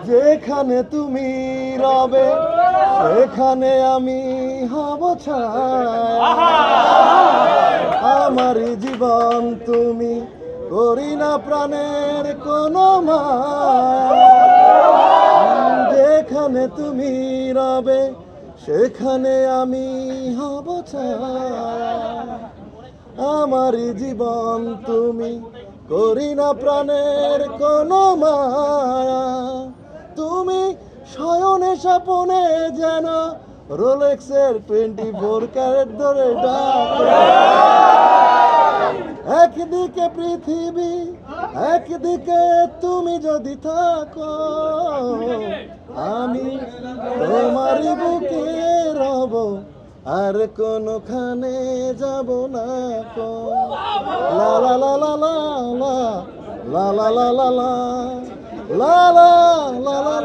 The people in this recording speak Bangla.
যেখানে তুমি রবে সেখানে আমি হব ছায়া। আমার জীবন তুমি করি না প্রাণের কোনো মায়া। যেখানে তুমি রবে সেখানে আমি হব ছায়া। আমার জীবন তুমি করি না প্রাণের কোনো মায়া। তুমি শয়নে স্বপনে যেন রোলেক্সের 24 ক্যারেট ধরে ডাকে। একদিকে পৃথিবী একদিকে তুমি যদি থাকো, আমি তোমারই বুকে রব, আর কোনখানে যাব না কো। লা লা লা লা লা লা লা লা লা লা লা লা লা লা।